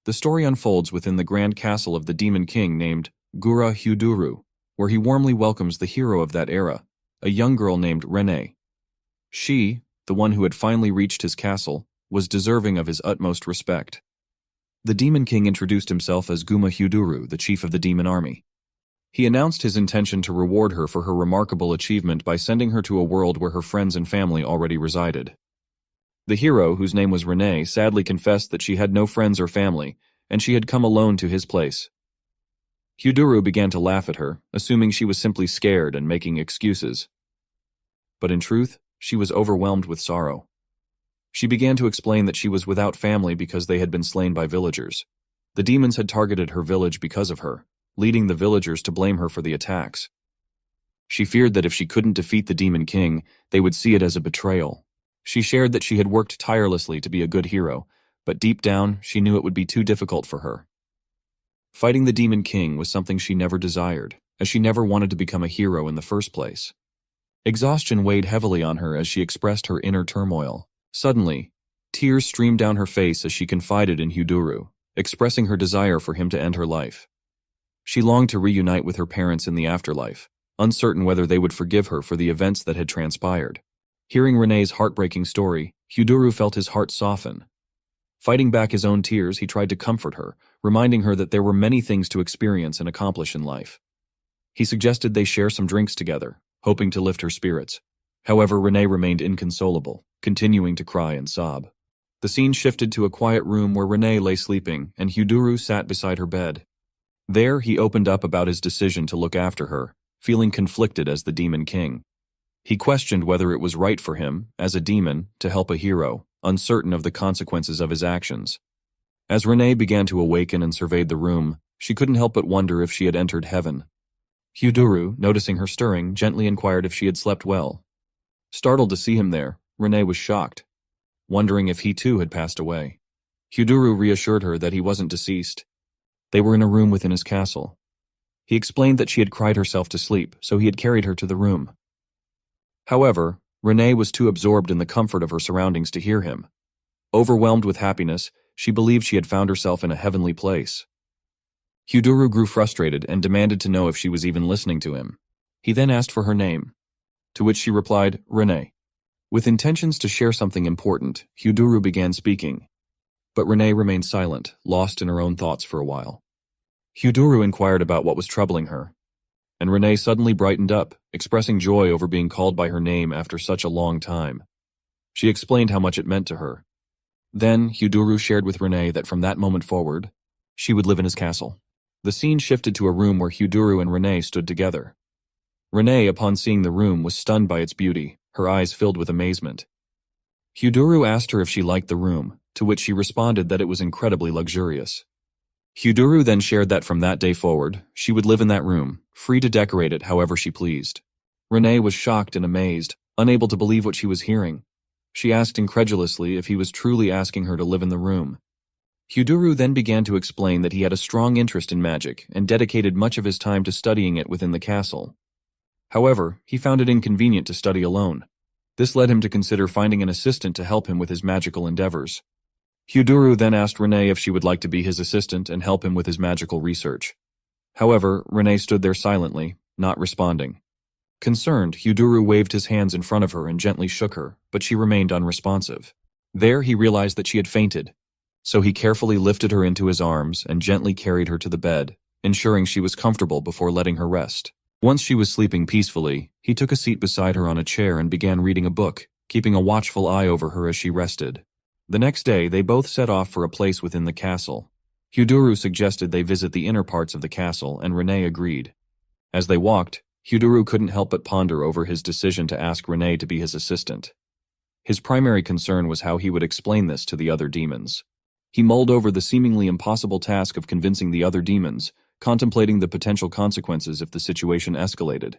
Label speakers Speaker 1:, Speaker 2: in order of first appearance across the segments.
Speaker 1: The story unfolds within the grand castle of the demon king named Gura Hyuduru, where he warmly welcomes the hero of that era, a young girl named Renee. She, the one who had finally reached his castle, was deserving of his utmost respect. The demon king introduced himself as Guma Hyuduru, the chief of the demon army. He announced his intention to reward her for her remarkable achievement by sending her to a world where her friends and family already resided. The hero, whose name was Renee, sadly confessed that she had no friends or family, and she had come alone to his place. Hyuduru began to laugh at her, assuming she was simply scared and making excuses. But in truth, she was overwhelmed with sorrow. She began to explain that she was without family because they had been slain by villagers. The demons had targeted her village because of her, leading the villagers to blame her for the attacks. She feared that if she couldn't defeat the demon king, they would see it as a betrayal. She shared that she had worked tirelessly to be a good hero, but deep down, she knew it would be too difficult for her. Fighting the demon king was something she never desired, as she never wanted to become a hero in the first place. Exhaustion weighed heavily on her as she expressed her inner turmoil. Suddenly, tears streamed down her face as she confided in Hyuduru, expressing her desire for him to end her life. She longed to reunite with her parents in the afterlife, uncertain whether they would forgive her for the events that had transpired. Hearing Renee's heartbreaking story, Hyuduru felt his heart soften. Fighting back his own tears, he tried to comfort her, reminding her that there were many things to experience and accomplish in life. He suggested they share some drinks together, hoping to lift her spirits. However, Renee remained inconsolable, continuing to cry and sob. The scene shifted to a quiet room where Renee lay sleeping, and Hyuduru sat beside her bed. There, he opened up about his decision to look after her, feeling conflicted as the demon king. He questioned whether it was right for him, as a demon, to help a hero, uncertain of the consequences of his actions. As Renee began to awaken and surveyed the room, she couldn't help but wonder if she had entered heaven. Hyuduru, noticing her stirring, gently inquired if she had slept well. Startled to see him there, Renee was shocked, wondering if he too had passed away. Hyuduru reassured her that he wasn't deceased. They were in a room within his castle. He explained that she had cried herself to sleep, so he had carried her to the room. However, Renee was too absorbed in the comfort of her surroundings to hear him. Overwhelmed with happiness, she believed she had found herself in a heavenly place. Hyuduru grew frustrated and demanded to know if she was even listening to him. He then asked for her name, to which she replied, Renee. With intentions to share something important, Hyuduru began speaking. But Renee remained silent, lost in her own thoughts for a while. Hyuduru inquired about what was troubling her, and Renee suddenly brightened up, expressing joy over being called by her name after such a long time. She explained how much it meant to her. Then, Hyuduru shared with Renee that from that moment forward, she would live in his castle. The scene shifted to a room where Hyuduru and Renee stood together. Renee, upon seeing the room, was stunned by its beauty, her eyes filled with amazement. Hyuduru asked her if she liked the room, to which she responded that it was incredibly luxurious. Hyuduru then shared that from that day forward, she would live in that room, free to decorate it however she pleased. Renee was shocked and amazed, unable to believe what she was hearing. She asked incredulously if he was truly asking her to live in the room. Hyuduru then began to explain that he had a strong interest in magic and dedicated much of his time to studying it within the castle. However, he found it inconvenient to study alone. This led him to consider finding an assistant to help him with his magical endeavors. Hyuduru then asked Renee if she would like to be his assistant and help him with his magical research. However, Renee stood there silently, not responding. Concerned, Hyuduru waved his hands in front of her and gently shook her, but she remained unresponsive. There he realized that she had fainted, so he carefully lifted her into his arms and gently carried her to the bed, ensuring she was comfortable before letting her rest. Once she was sleeping peacefully, he took a seat beside her on a chair and began reading a book, keeping a watchful eye over her as she rested. The next day, they both set off for a place within the castle. Hyuduru suggested they visit the inner parts of the castle, and Renee agreed. As they walked, Hyuduru couldn't help but ponder over his decision to ask Renee to be his assistant. His primary concern was how he would explain this to the other demons. He mulled over the seemingly impossible task of convincing the other demons, contemplating the potential consequences if the situation escalated.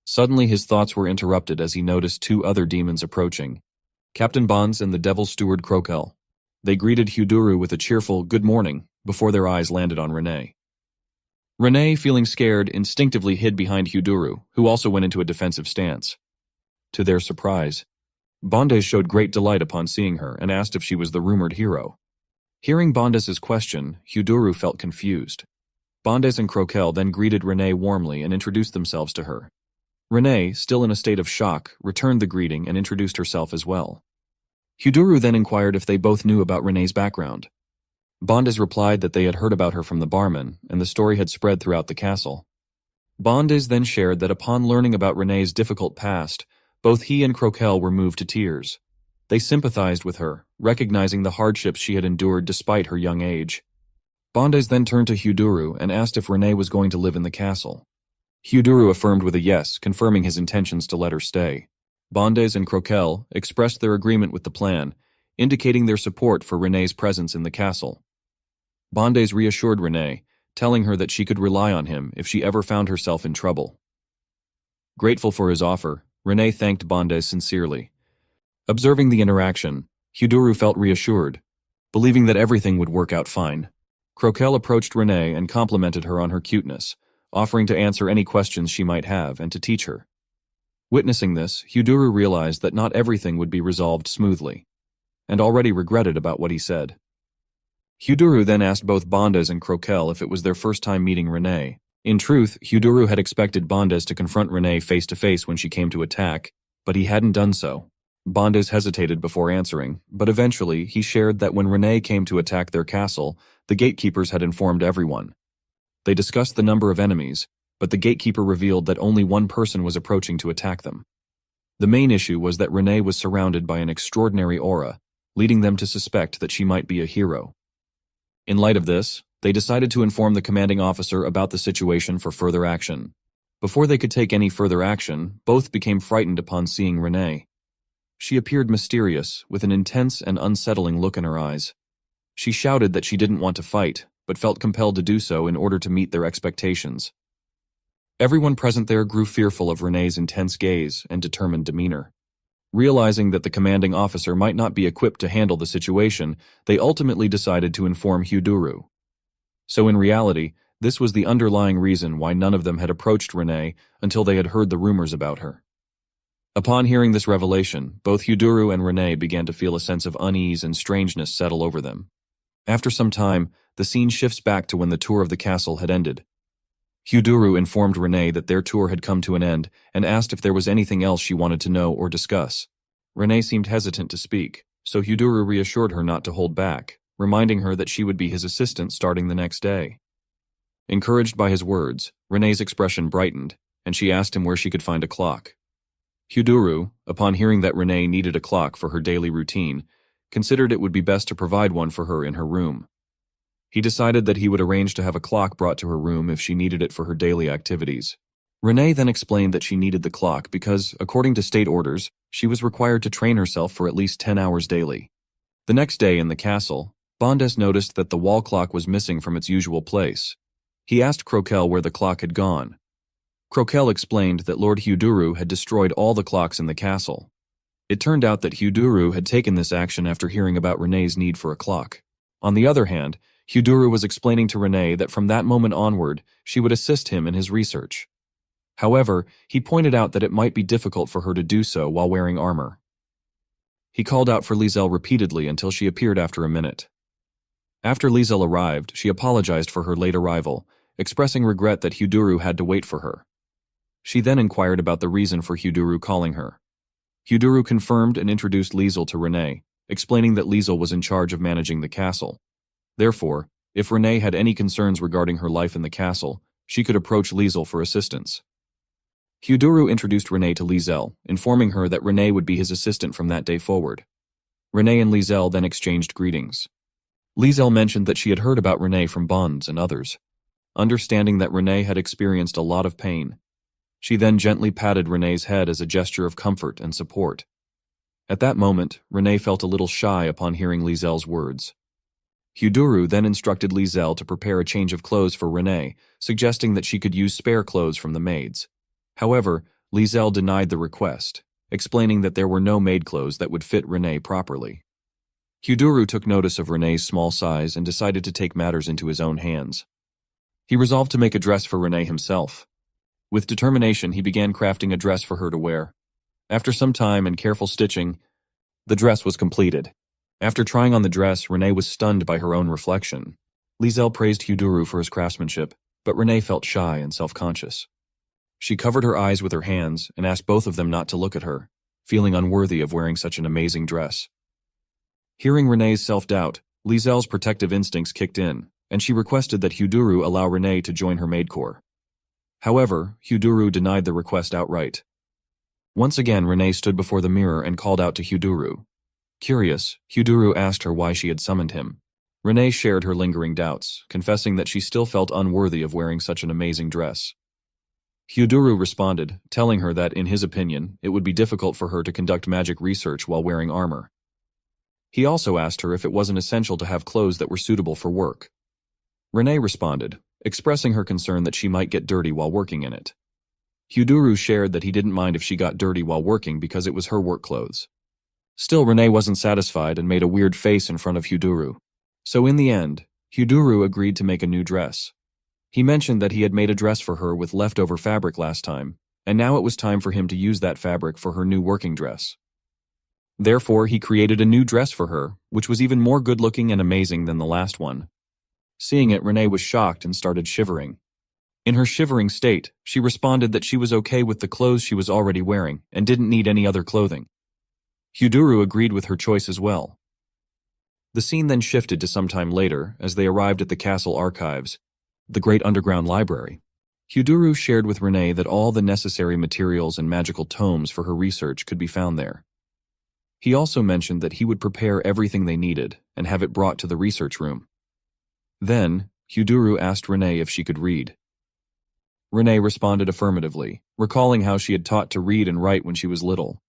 Speaker 1: Suddenly his thoughts were interrupted as he noticed two other demons approaching, Captain Bonds and the Devil Steward Crokel. They greeted Hyuduru with a cheerful "good morning" before their eyes landed on Renee. Renee, feeling scared, instinctively hid behind Hyuduru, who also went into a defensive stance. To their surprise, Bondes showed great delight upon seeing her and asked if she was the rumored hero. Hearing Bondes's question, Hyuduru felt confused. Bondes and Croquel then greeted Renee warmly and introduced themselves to her. Renee, still in a state of shock, returned the greeting and introduced herself as well. Hyuduru then inquired if they both knew about Renee's background. Bondes replied that they had heard about her from the barman, and the story had spread throughout the castle. Bondes then shared that upon learning about Renee's difficult past, both he and Croquel were moved to tears. They sympathized with her, recognizing the hardships she had endured despite her young age. Bondes then turned to Hyuduru and asked if Renee was going to live in the castle. Hyuduru affirmed with a yes, confirming his intentions to let her stay. Bondes and Croquel expressed their agreement with the plan, indicating their support for Renee's presence in the castle. Bondes reassured Renee, telling her that she could rely on him if she ever found herself in trouble. Grateful for his offer, Renee thanked Bondes sincerely. Observing the interaction, Hyuduru felt reassured, believing that everything would work out fine. Croquel approached Renee and complimented her on her cuteness, offering to answer any questions she might have and to teach her. Witnessing this, Hyuduru realized that not everything would be resolved smoothly, and already regretted about what he said. Hyuduru then asked both Bondes and Croquel if it was their first time meeting Renee. In truth, Hyuduru had expected Bondes to confront Renee face-to-face when she came to attack, but he hadn't done so. Bondes hesitated before answering, but eventually he shared that when Renee came to attack their castle, the gatekeepers had informed everyone. They discussed the number of enemies, but the gatekeeper revealed that only one person was approaching to attack them. The main issue was that Renee was surrounded by an extraordinary aura, leading them to suspect that she might be a hero. In light of this, they decided to inform the commanding officer about the situation for further action. Before they could take any further action, both became frightened upon seeing Renee. She appeared mysterious, with an intense and unsettling look in her eyes. She shouted that she didn't want to fight, but felt compelled to do so in order to meet their expectations. Everyone present there grew fearful of Renee's intense gaze and determined demeanor. Realizing that the commanding officer might not be equipped to handle the situation, they ultimately decided to inform Hyuduru. So in reality, this was the underlying reason why none of them had approached Renee until they had heard the rumors about her. Upon hearing this revelation, both Hyuduru and Renee began to feel a sense of unease and strangeness settle over them. After some time, the scene shifts back to when the tour of the castle had ended. Hyuduru informed Renee that their tour had come to an end and asked if there was anything else she wanted to know or discuss. Renee seemed hesitant to speak, so Hyuduru reassured her not to hold back, reminding her that she would be his assistant starting the next day. Encouraged by his words, Renee's expression brightened, and she asked him where she could find a clock. Hyuduru, upon hearing that Renee needed a clock for her daily routine, considered it would be best to provide one for her in her room. He decided that he would arrange to have a clock brought to her room if she needed it for her daily activities. Renee then explained that she needed the clock because, according to state orders, she was required to train herself for at least 10 hours daily. The next day in the castle, Bondes noticed that the wall clock was missing from its usual place. He asked Croquel where the clock had gone. Croquel explained that Lord Hyuduru had destroyed all the clocks in the castle. It turned out that Hyuduru had taken this action after hearing about Renee's need for a clock. On the other hand, Hyuduru was explaining to Renee that from that moment onward, she would assist him in his research. However, he pointed out that it might be difficult for her to do so while wearing armor. He called out for Liesel repeatedly until she appeared after a minute. After Liesel arrived, she apologized for her late arrival, expressing regret that Hyuduru had to wait for her. She then inquired about the reason for Hyuduru calling her. Hyuduru confirmed and introduced Liesel to Renee, explaining that Liesel was in charge of managing the castle. Therefore, if Renee had any concerns regarding her life in the castle, she could approach Liesel for assistance. Hyuduru introduced Renee to Liesel, informing her that Renee would be his assistant from that day forward. Renee and Liesel then exchanged greetings. Liesel mentioned that she had heard about Renee from Bonds and others. Understanding that Renee had experienced a lot of pain, she then gently patted Renee's head as a gesture of comfort and support. At that moment, Renee felt a little shy upon hearing Liesel's words. Hyuduru then instructed Liesel to prepare a change of clothes for Renee, suggesting that she could use spare clothes from the maids. However, Liesel denied the request, explaining that there were no maid clothes that would fit Renee properly. Hyuduru took notice of Renee's small size and decided to take matters into his own hands. He resolved to make a dress for Renee himself. With determination, he began crafting a dress for her to wear. After some time and careful stitching, the dress was completed. After trying on the dress, Renee was stunned by her own reflection. Liesel praised Hyuduru for his craftsmanship, but Renee felt shy and self-conscious. She covered her eyes with her hands and asked both of them not to look at her, feeling unworthy of wearing such an amazing dress. Hearing Renee's self-doubt, Liesel's protective instincts kicked in, and she requested that Hyuduru allow Renee to join her maid corps. However, Hyuduru denied the request outright. Once again, Renee stood before the mirror and called out to Hyuduru. Curious, Hyuduru asked her why she had summoned him. Renee shared her lingering doubts, confessing that she still felt unworthy of wearing such an amazing dress. Hyuduru responded, telling her that, in his opinion, it would be difficult for her to conduct magic research while wearing armor. He also asked her if it wasn't essential to have clothes that were suitable for work. Renee responded, expressing her concern that she might get dirty while working in it. Hyuduru shared that he didn't mind if she got dirty while working because it was her work clothes. Still, Renee wasn't satisfied and made a weird face in front of Hyuduru. So in the end, Hyuduru agreed to make a new dress. He mentioned that he had made a dress for her with leftover fabric last time, and now it was time for him to use that fabric for her new working dress. Therefore, he created a new dress for her, which was even more good-looking and amazing than the last one. Seeing it, Renee was shocked and started shivering. In her shivering state, she responded that she was okay with the clothes she was already wearing and didn't need any other clothing. Hyuduru agreed with her choice as well. The scene then shifted to some time later as they arrived at the castle archives, the great underground library. Hyuduru shared with Renee that all the necessary materials and magical tomes for her research could be found there. He also mentioned that he would prepare everything they needed and have it brought to the research room. Then, Hyuduru asked Renee if she could read. Renee responded affirmatively, recalling how she had taught to read and write when she was little.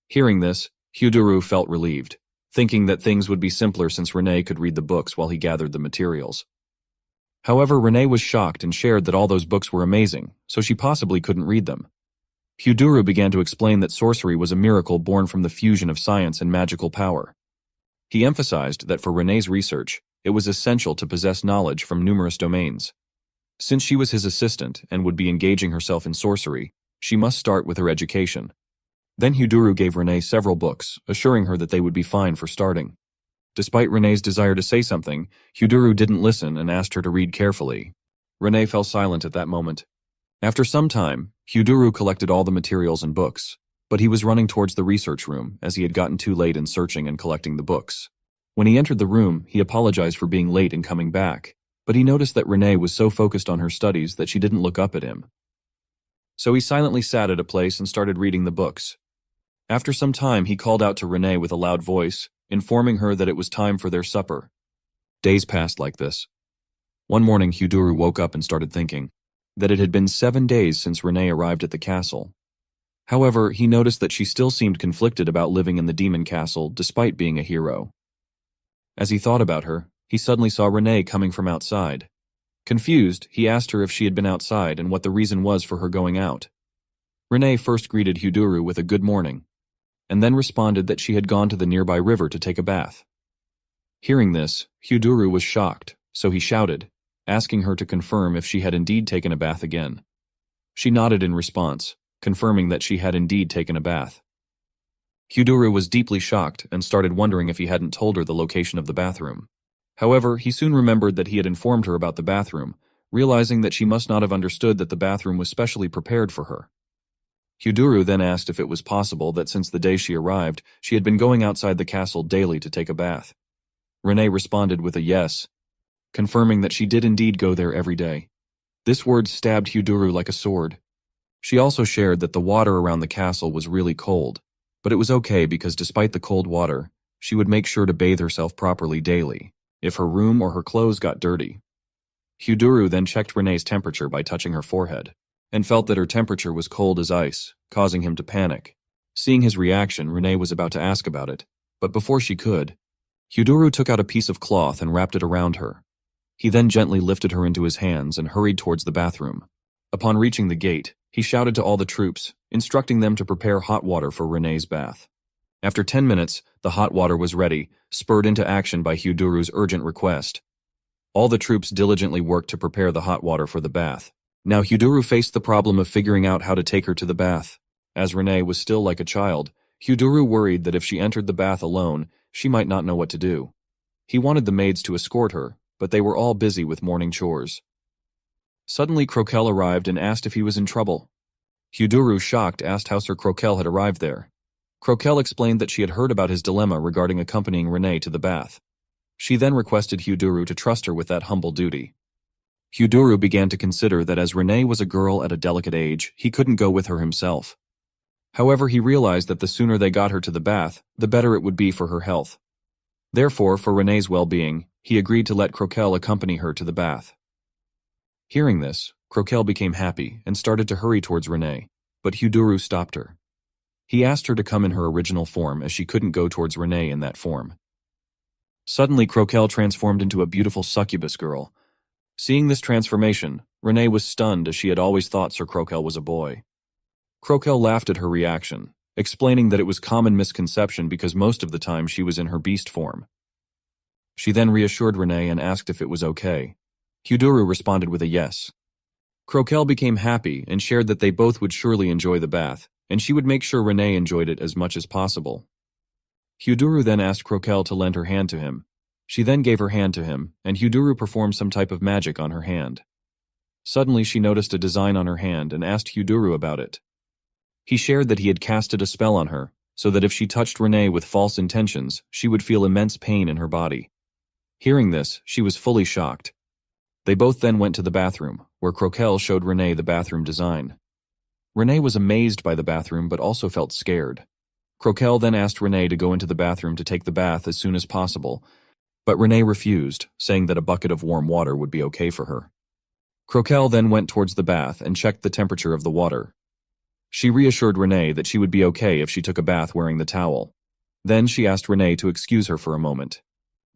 Speaker 1: Hearing this, Hyuduru felt relieved, thinking that things would be simpler since Renee could read the books while he gathered the materials. However, Renee was shocked and shared that all those books were amazing, so she possibly couldn't read them. Hyuduru began to explain that sorcery was a miracle born from the fusion of science and magical power. He emphasized that for Renee's research, it was essential to possess knowledge from numerous domains. Since she was his assistant and would be engaging herself in sorcery, she must start with her education. Then Hyuduru gave Renee several books, assuring her that they would be fine for starting. Despite Renee's desire to say something, Hyuduru didn't listen and asked her to read carefully. Renee fell silent at that moment. After some time, Hyuduru collected all the materials and books, but he was running towards the research room as he had gotten too late in searching and collecting the books. When he entered the room, he apologized for being late and coming back, but he noticed that Renee was so focused on her studies that she didn't look up at him. So he silently sat at a place and started reading the books. After some time, he called out to Renee with a loud voice, informing her that it was time for their supper. Days passed like this. One morning, Hyuduru woke up and started thinking that it had been 7 days since Renee arrived at the castle. However, he noticed that she still seemed conflicted about living in the demon castle despite being a hero. As he thought about her, he suddenly saw Renee coming from outside. Confused, he asked her if she had been outside and what the reason was for her going out. Renee first greeted Hyuduru with a good morning, and then responded that she had gone to the nearby river to take a bath. Hearing this, Hyuduru was shocked, so he shouted, asking her to confirm if she had indeed taken a bath again. She nodded in response, confirming that she had indeed taken a bath. Hyuduru was deeply shocked and started wondering if he hadn't told her the location of the bathroom. However, he soon remembered that he had informed her about the bathroom, realizing that she must not have understood that the bathroom was specially prepared for her. Hyuduru then asked if it was possible that since the day she arrived, she had been going outside the castle daily to take a bath. Renee responded with a yes, confirming that she did indeed go there every day. This word stabbed Hyuduru like a sword. She also shared that the water around the castle was really cold, but it was okay because despite the cold water, she would make sure to bathe herself properly daily, if her room or her clothes got dirty. Hyuduru then checked Renee's temperature by touching her forehead, and felt that her temperature was cold as ice, causing him to panic. Seeing his reaction, Renee was about to ask about it, but before she could, Hyuduru took out a piece of cloth and wrapped it around her. He then gently lifted her into his hands and hurried towards the bathroom. Upon reaching the gate, he shouted to all the troops, instructing them to prepare hot water for Renee's bath. After 10 minutes, the hot water was ready, spurred into action by Hyuduru's urgent request. All the troops diligently worked to prepare the hot water for the bath. Now Hyuduru faced the problem of figuring out how to take her to the bath. As Renee was still like a child, Hyuduru worried that if she entered the bath alone, she might not know what to do. He wanted the maids to escort her, but they were all busy with morning chores. Suddenly Croquelle arrived and asked if he was in trouble. Hyoduru, shocked, asked how Sir Croquelle had arrived there. Croquelle explained that she had heard about his dilemma regarding accompanying Renee to the bath. She then requested Hyoduru to trust her with that humble duty. Hyoduru began to consider that as Renee was a girl at a delicate age, he couldn't go with her himself. However, he realized that the sooner they got her to the bath, the better it would be for her health. Therefore, for Renee's well-being, he agreed to let Croquelle accompany her to the bath. Hearing this, Croquelle became happy and started to hurry towards Renee, but Hyoduru stopped her. He asked her to come in her original form as she couldn't go towards Renee in that form. Suddenly, Croquelle transformed into a beautiful succubus girl. Seeing this transformation, Renee was stunned as she had always thought Sir Croquelle was a boy. Croquelle laughed at her reaction, explaining that it was common misconception because most of the time she was in her beast form. She then reassured Renee and asked if it was okay. Hyoduru responded with a yes. Croquelle became happy and shared that they both would surely enjoy the bath, and she would make sure Renee enjoyed it as much as possible. Hyoduru then asked Croquelle to lend her hand to him. She then gave her hand to him, and Hyoduru performed some type of magic on her hand. Suddenly she noticed a design on her hand and asked Hyoduru about it. He shared that he had casted a spell on her, so that if she touched Renee with false intentions, she would feel immense pain in her body. Hearing this, she was fully shocked. They both then went to the bathroom, where Croquelle showed Renee the bathroom design. Renee was amazed by the bathroom but also felt scared. Croquelle then asked Renee to go into the bathroom to take the bath as soon as possible, but Renee refused, saying that a bucket of warm water would be okay for her. Croquelle then went towards the bath and checked the temperature of the water. She reassured Renee that she would be okay if she took a bath wearing the towel. Then she asked Renee to excuse her for a moment,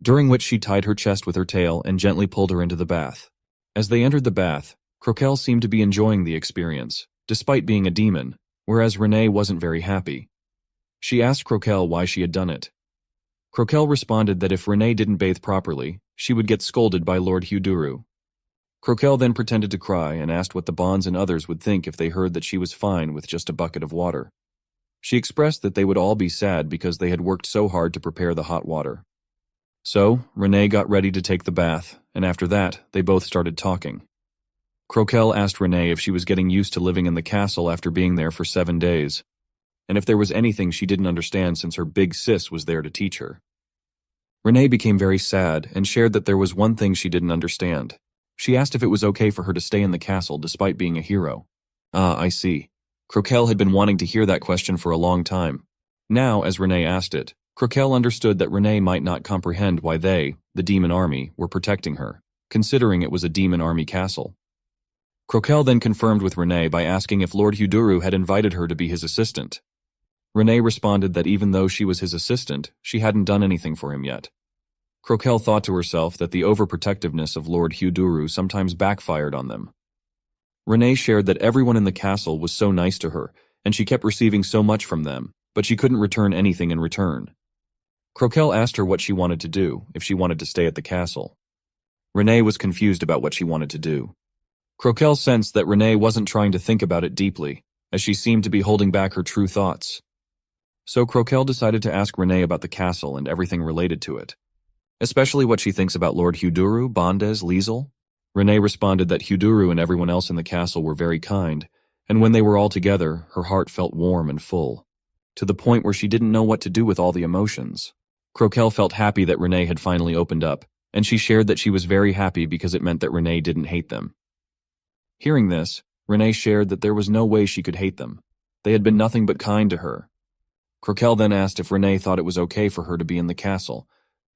Speaker 1: during which she tied her chest with her tail and gently pulled her into the bath. As they entered the bath, Croquelle seemed to be enjoying the experience, despite being a demon, whereas Renee wasn't very happy. She asked Croquelle why she had done it. Croquelle responded that if Renee didn't bathe properly, she would get scolded by Lord Hyoduru. Croquelle then pretended to cry and asked what the Bonds and others would think if they heard that she was fine with just a bucket of water. She expressed that they would all be sad because they had worked so hard to prepare the hot water. So, Renee got ready to take the bath, and after that, they both started talking. Croquelle asked Renee if she was getting used to living in the castle after being there for 7 days, and if there was anything she didn't understand since her big sis was there to teach her. Renee became very sad and shared that there was one thing she didn't understand. She asked if it was okay for her to stay in the castle despite being a hero. Ah, I see. Croquelle had been wanting to hear that question for a long time. Now, as Renee asked it, Croquelle understood that Renee might not comprehend why they, the demon army, were protecting her, considering it was a demon army castle. Croquelle then confirmed with Renee by asking if Lord Hyoduru had invited her to be his assistant. Renee responded that even though she was his assistant, she hadn't done anything for him yet. Croquelle thought to herself that the overprotectiveness of Lord Hyoduru sometimes backfired on them. Renee shared that everyone in the castle was so nice to her, and she kept receiving so much from them, but she couldn't return anything in return. Croquelle asked her what she wanted to do, if she wanted to stay at the castle. Renee was confused about what she wanted to do. Croquelle sensed that Renee wasn't trying to think about it deeply, as she seemed to be holding back her true thoughts. So Croquelle decided to ask Renee about the castle and everything related to it, especially what she thinks about Lord Hyoduru, Bondes, Liesel. Renee responded that Hyoduru and everyone else in the castle were very kind, and when they were all together, her heart felt warm and full, to the point where she didn't know what to do with all the emotions. Croquelle felt happy that Renee had finally opened up, and she shared that she was very happy because it meant that Renee didn't hate them. Hearing this, Renee shared that there was no way she could hate them. They had been nothing but kind to her. Croquelle then asked if Renee thought it was okay for her to be in the castle,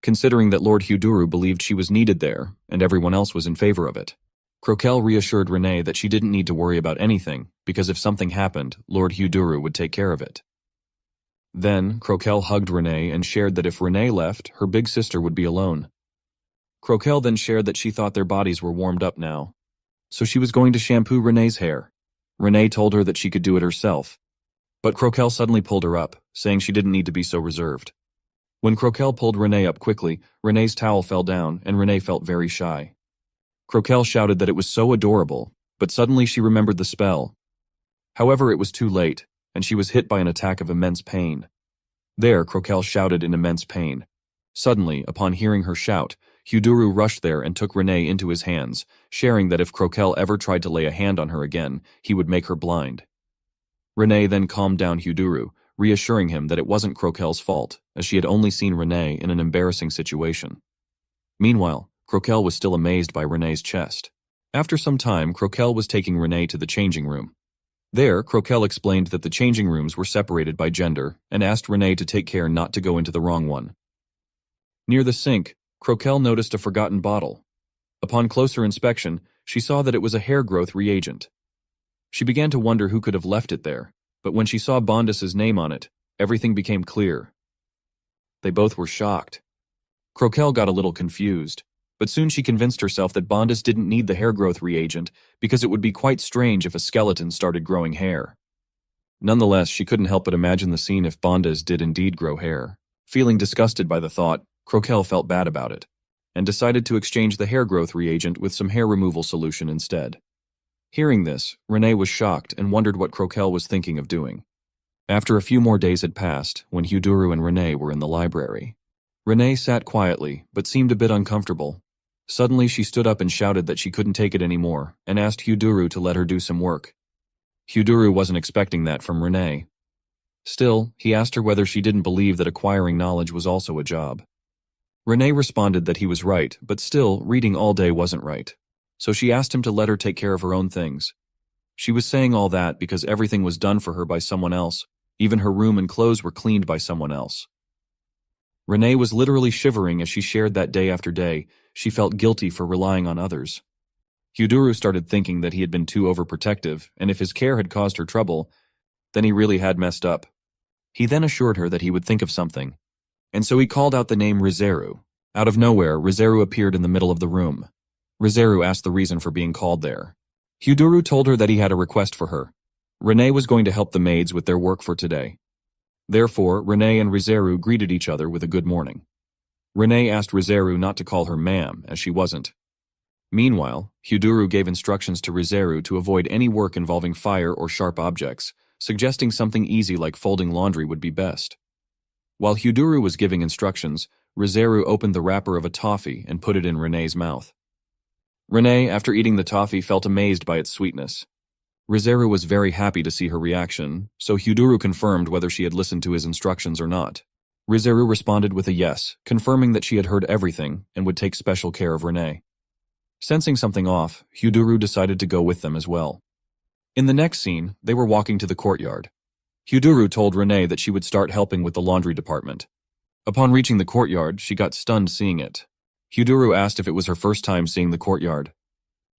Speaker 1: considering that Lord Hyoduru believed she was needed there, and everyone else was in favor of it. Croquelle reassured Renee that she didn't need to worry about anything, because if something happened, Lord Hyoduru would take care of it. Then, Croquelle hugged Renee and shared that if Renee left, her big sister would be alone. Croquelle then shared that she thought their bodies were warmed up now, so she was going to shampoo Renee's hair. Renee told her that she could do it herself, but Croquelle suddenly pulled her up, saying she didn't need to be so reserved. When Croquelle pulled Renee up quickly, Renee's towel fell down, and Renee felt very shy. Croquelle shouted that it was so adorable, but suddenly she remembered the spell. However, it was too late, and she was hit by an attack of immense pain. There, Croquelle shouted in immense pain, Suddenly, upon hearing her shout, Hyuduru rushed there and took Renee into his hands, sharing that if Croquelle ever tried to lay a hand on her again, he would make her blind. Renee then calmed down Hyuduru, reassuring him that it wasn't Croquelle's fault, as she had only seen Renee in an embarrassing situation. Meanwhile, Croquelle was still amazed by Renee's chest. After some time, Croquelle was taking Renee to the changing room. There, Croquelle explained that the changing rooms were separated by gender and asked Renee to take care not to go into the wrong one. Near the sink, Croquelle noticed a forgotten bottle. Upon closer inspection, she saw that it was a hair growth reagent. She began to wonder who could have left it there, but when she saw Bondas's name on it, everything became clear. They both were shocked. Croquelle got a little confused, but soon she convinced herself that Bondas didn't need the hair growth reagent because it would be quite strange if a skeleton started growing hair. Nonetheless, she couldn't help but imagine the scene if Bondas did indeed grow hair. Feeling disgusted by the thought, Croquelle felt bad about it, and decided to exchange the hair growth reagent with some hair removal solution instead. Hearing this, Renee was shocked and wondered what Croquelle was thinking of doing. After a few more days had passed, when Hyuduru and Renee were in the library. Renee sat quietly, but seemed a bit uncomfortable. Suddenly she stood up and shouted that she couldn't take it anymore, and asked Hyuduru to let her do some work. Hyuduru wasn't expecting that from Renee. Still, he asked her whether she didn't believe that acquiring knowledge was also a job. Renee responded that he was right, but still, reading all day wasn't right. So she asked him to let her take care of her own things. She was saying all that because everything was done for her by someone else. Even her room and clothes were cleaned by someone else. Renee was literally shivering as she shared that day after day. She felt guilty for relying on others. Hyuduru started thinking that he had been too overprotective, and if his care had caused her trouble, then he really had messed up. He then assured her that he would think of something, and so he called out the name Rizeru. Out of nowhere, Rizeru appeared in the middle of the room. Rizeru asked the reason for being called there. Hyuduru told her that he had a request for her. Renee was going to help the maids with their work for today. Therefore, Renee and Rizeru greeted each other with a good morning. Renee asked Rizeru not to call her ma'am, as she wasn't. Meanwhile, Hyuduru gave instructions to Rizeru to avoid any work involving fire or sharp objects, suggesting something easy like folding laundry would be best. While Hyuduru was giving instructions, Rizeru opened the wrapper of a toffee and put it in Renee's mouth. Renee, after eating the toffee, felt amazed by its sweetness. Rizeru was very happy to see her reaction, so Hyuduru confirmed whether she had listened to his instructions or not. Rizeru responded with a yes, confirming that she had heard everything and would take special care of Renee. Sensing something off, Hyuduru decided to go with them as well. In the next scene, they were walking to the courtyard. Hyuduru told Renee that she would start helping with the laundry department. Upon reaching the courtyard, she got stunned seeing it. Hyuduru asked if it was her first time seeing the courtyard.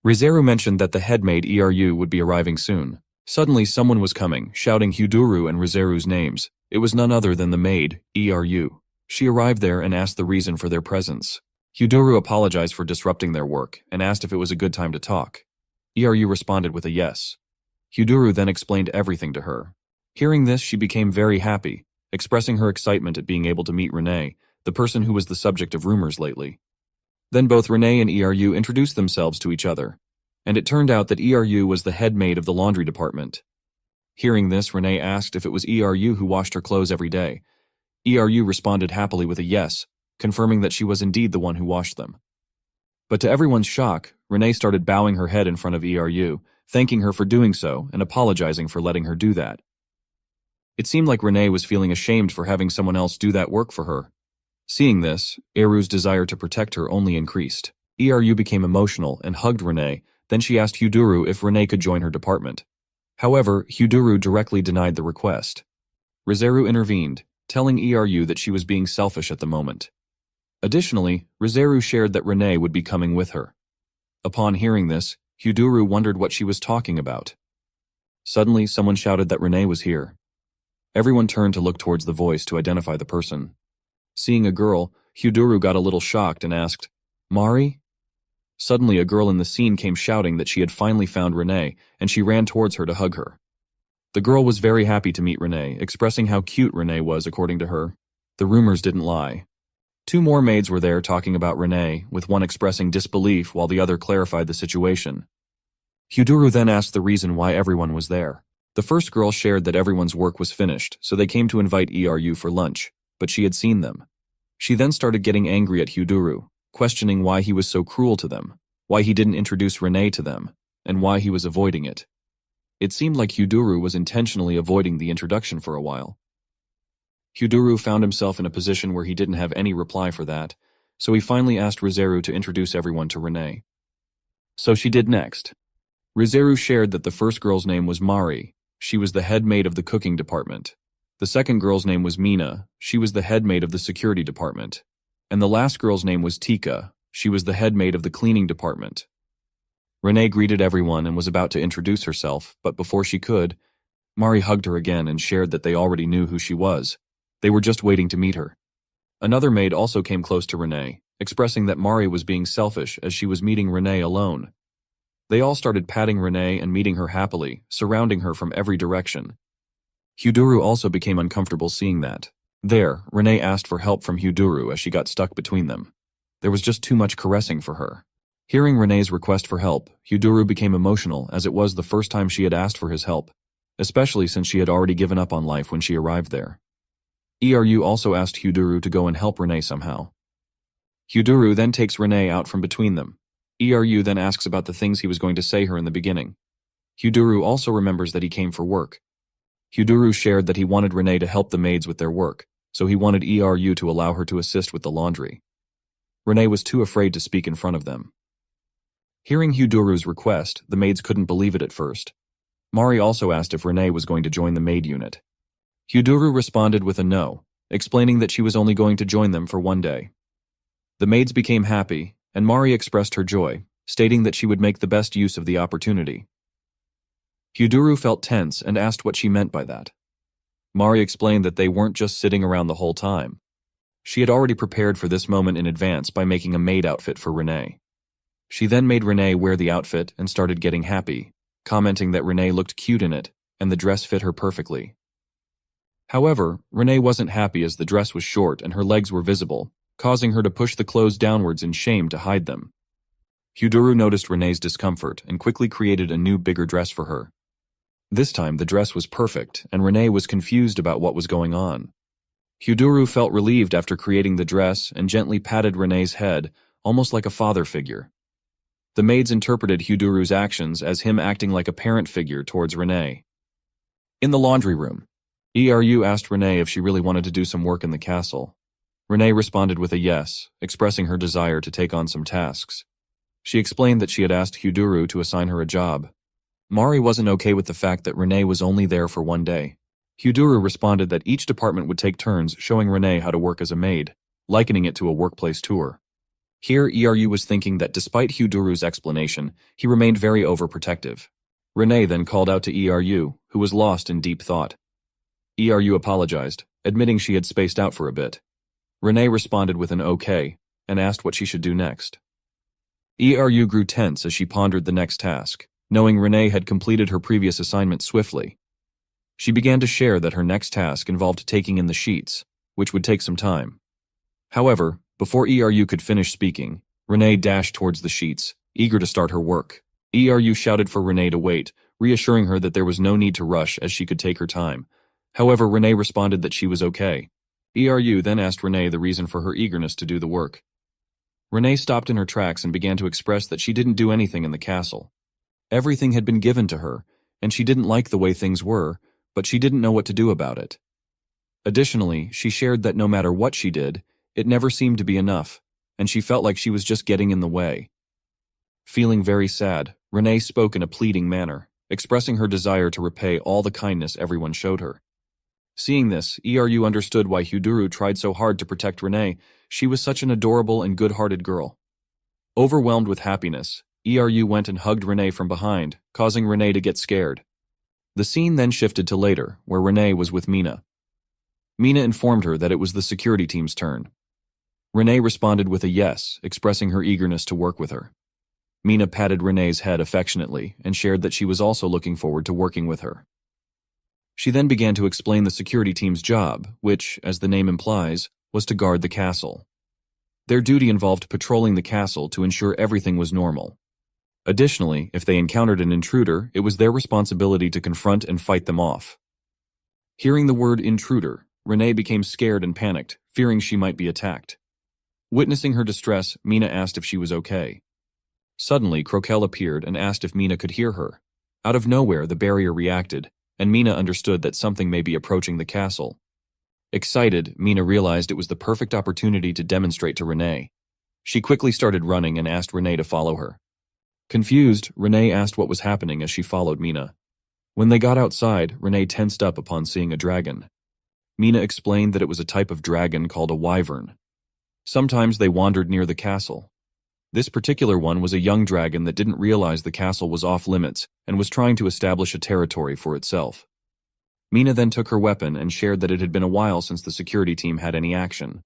Speaker 1: Rizeru mentioned that the head maid Eru would be arriving soon. Suddenly someone was coming, shouting Hyuduru and Rizeru's names. It was none other than the maid, Eru. She arrived there and asked the reason for their presence. Hyuduru apologized for disrupting their work and asked if it was a good time to talk. Eru responded with a yes. Hyuduru then explained everything to her. Hearing this, she became very happy, expressing her excitement at being able to meet Renee, the person who was the subject of rumors lately. Then both Renee and Eru introduced themselves to each other, and it turned out that Eru was the head maid of the laundry department. Hearing this, Renee asked if it was Eru who washed her clothes every day. Eru responded happily with a yes, confirming that she was indeed the one who washed them. But to everyone's shock, Renee started bowing her head in front of Eru, thanking her for doing so and apologizing for letting her do that. It seemed like Renee was feeling ashamed for having someone else do that work for her. Seeing this, Eru's desire to protect her only increased. Eru became emotional and hugged Renee, then she asked Hyuduru if Renee could join her department. However, Hyuduru directly denied the request. Rizeru intervened, telling Eru that she was being selfish at the moment. Additionally, Rizeru shared that Renee would be coming with her. Upon hearing this, Hyuduru wondered what she was talking about. Suddenly, someone shouted that Renee was here. Everyone turned to look towards the voice to identify the person. Seeing a girl, Hyuduru got a little shocked and asked, "Mari?" Suddenly, a girl in the scene came shouting that she had finally found Renee, and she ran towards her to hug her. The girl was very happy to meet Renee, expressing how cute Renee was according to her. The rumors didn't lie. 2 more maids were there talking about Renee, with one expressing disbelief while the other clarified the situation. Hyuduru then asked the reason why everyone was there. The first girl shared that everyone's work was finished, so they came to invite Eru for lunch, but she had seen them. She then started getting angry at Hyuduru, questioning why he was so cruel to them, why he didn't introduce Renee to them, and why he was avoiding it. It seemed like Hyuduru was intentionally avoiding the introduction for a while. Hyuduru found himself in a position where he didn't have any reply for that, so he finally asked Rizeru to introduce everyone to Renee. So she did next. Rizeru shared that the first girl's name was Mari. She was the head maid of the cooking department. The second girl's name was Mina. She was the head maid of the security department. And the last girl's name was Tika. She was the head maid of the cleaning department. Renee greeted everyone and was about to introduce herself, but before she could, Mari hugged her again and shared that they already knew who she was. They were just waiting to meet her. Another maid also came close to Renee, expressing that Mari was being selfish as she was meeting Renee alone. They all started patting Renee and meeting her happily, surrounding her from every direction. Hyuduru also became uncomfortable seeing that. There, Renee asked for help from Hyuduru as she got stuck between them. There was just too much caressing for her. Hearing Renee's request for help, Hyuduru became emotional as it was the first time she had asked for his help, especially since she had already given up on life when she arrived there. Eru also asked Hyuduru to go and help Renee somehow. Hyuduru then takes Renee out from between them. Eru then asks about the things he was going to say her in the beginning. Hyuduru also remembers that he came for work. Hyuduru shared that he wanted Renee to help the maids with their work, so he wanted Eru to allow her to assist with the laundry. Renee was too afraid to speak in front of them. Hearing Hyuduru's request, the maids couldn't believe it at first. Mari also asked if Renee was going to join the maid unit. Hyuduru responded with a no, explaining that she was only going to join them for one day. The maids became happy, and Mari expressed her joy, stating that she would make the best use of the opportunity. Hyuduru felt tense and asked what she meant by that. Mari explained that they weren't just sitting around the whole time. She had already prepared for this moment in advance by making a maid outfit for Renee. She then made Renee wear the outfit and started getting happy, commenting that Renee looked cute in it, and the dress fit her perfectly. However, Renee wasn't happy as the dress was short and her legs were visible, causing her to push the clothes downwards in shame to hide them. Hyuduru noticed Renee's discomfort and quickly created a new bigger dress for her. This time the dress was perfect, and Renee was confused about what was going on. Hyuduru felt relieved after creating the dress and gently patted Renee's head, almost like a father figure. The maids interpreted Hyuduru's actions as him acting like a parent figure towards Renee. In the laundry room, Eru asked Renee if she really wanted to do some work in the castle. Renee responded with a yes, expressing her desire to take on some tasks. She explained that she had asked Hyuduru to assign her a job. Mari wasn't okay with the fact that Renee was only there for one day. Hyuduru responded that each department would take turns showing Renee how to work as a maid, likening it to a workplace tour. Here, Eru was thinking that despite Hyuduru's explanation, he remained very overprotective. Renee then called out to Eru, who was lost in deep thought. Eru apologized, admitting she had spaced out for a bit. Renee responded with an okay, and asked what she should do next. Eru grew tense as she pondered the next task, knowing Renee had completed her previous assignment swiftly. She began to share that her next task involved taking in the sheets, which would take some time. However, before Eru could finish speaking, Renee dashed towards the sheets, eager to start her work. Eru shouted for Renee to wait, reassuring her that there was no need to rush as she could take her time. However, Renee responded that she was okay. Eru then asked Renee the reason for her eagerness to do the work. Renee stopped in her tracks and began to express that she didn't do anything in the castle. Everything had been given to her, and she didn't like the way things were, but she didn't know what to do about it. Additionally, she shared that no matter what she did, it never seemed to be enough, and she felt like she was just getting in the way. Feeling very sad, Renee spoke in a pleading manner, expressing her desire to repay all the kindness everyone showed her. Seeing this, Eru understood why Hyuduru tried so hard to protect Renee. She was such an adorable and good-hearted girl. Overwhelmed with happiness, Eru went and hugged Renee from behind, causing Renee to get scared. The scene then shifted to later, where Renee was with Mina. Mina informed her that it was the security team's turn. Renee responded with a yes, expressing her eagerness to work with her. Mina patted Renee's head affectionately and shared that she was also looking forward to working with her. She then began to explain the security team's job, which, as the name implies, was to guard the castle. Their duty involved patrolling the castle to ensure everything was normal. Additionally, if they encountered an intruder, it was their responsibility to confront and fight them off. Hearing the word intruder, Renee became scared and panicked, fearing she might be attacked. Witnessing her distress, Mina asked if she was okay. Suddenly, Croquelle appeared and asked if Mina could hear her. Out of nowhere, the barrier reacted, and Mina understood that something may be approaching the castle. Excited, Mina realized it was the perfect opportunity to demonstrate to Renee. She quickly started running and asked Renee to follow her. Confused, Renee asked what was happening as she followed Mina. When they got outside, Renee tensed up upon seeing a dragon. Mina explained that it was a type of dragon called a wyvern. Sometimes they wandered near the castle. This particular one was a young dragon that didn't realize the castle was off limits and was trying to establish a territory for itself. Mina then took her weapon and shared that it had been a while since the security team had any action.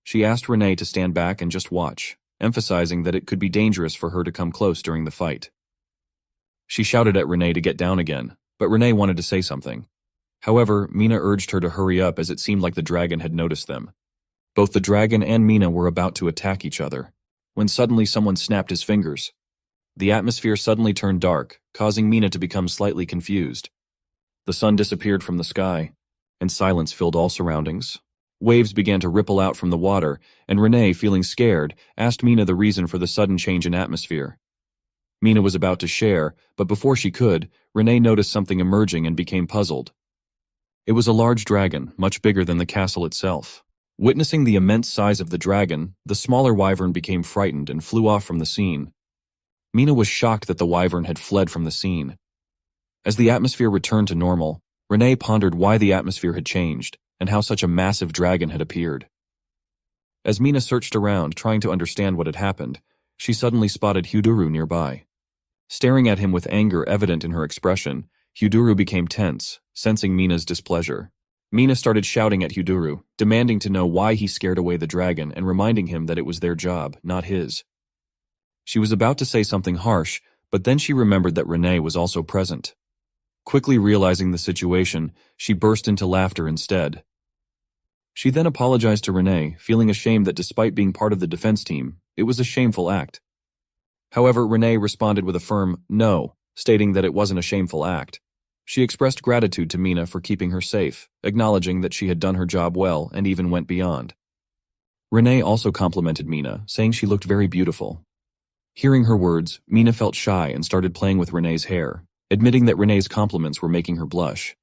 Speaker 1: She asked Renee to stand back and just watch, emphasizing that it could be dangerous for her to come close during the fight. She shouted at Renee to get down again, but Renee wanted to say something. However, Mina urged her to hurry up as it seemed like the dragon had noticed them. Both the dragon and Mina were about to attack each other, when suddenly someone snapped his fingers. The atmosphere suddenly turned dark, causing Mina to become slightly confused. The sun disappeared from the sky, and silence filled all surroundings. Waves began to ripple out from the water, and Renee, feeling scared, asked Mina the reason for the sudden change in atmosphere. Mina was about to share, but before she could, Renee noticed something emerging and became puzzled. It was a large dragon, much bigger than the castle itself. Witnessing the immense size of the dragon, the smaller wyvern became frightened and flew off from the scene. Mina was shocked that the wyvern had fled from the scene. As the atmosphere returned to normal, Renee pondered why the atmosphere had changed and how such a massive dragon had appeared. As Mina searched around, trying to understand what had happened, she suddenly spotted Hyuduru nearby. Staring at him with anger evident in her expression, Hyuduru became tense, sensing Mina's displeasure. Mina started shouting at Hyuduru, demanding to know why he scared away the dragon and reminding him that it was their job, not his. She was about to say something harsh, but then she remembered that Renee was also present. Quickly realizing the situation, she burst into laughter instead. She then apologized to Renee, feeling ashamed that despite being part of the defense team, it was a shameful act. However, Renee responded with a firm no, stating that it wasn't a shameful act. She expressed gratitude to Mina for keeping her safe, acknowledging that she had done her job well and even went beyond. Renee also complimented Mina, saying she looked very beautiful. Hearing her words, Mina felt shy and started playing with Renee's hair, admitting that Renee's compliments were making her blush.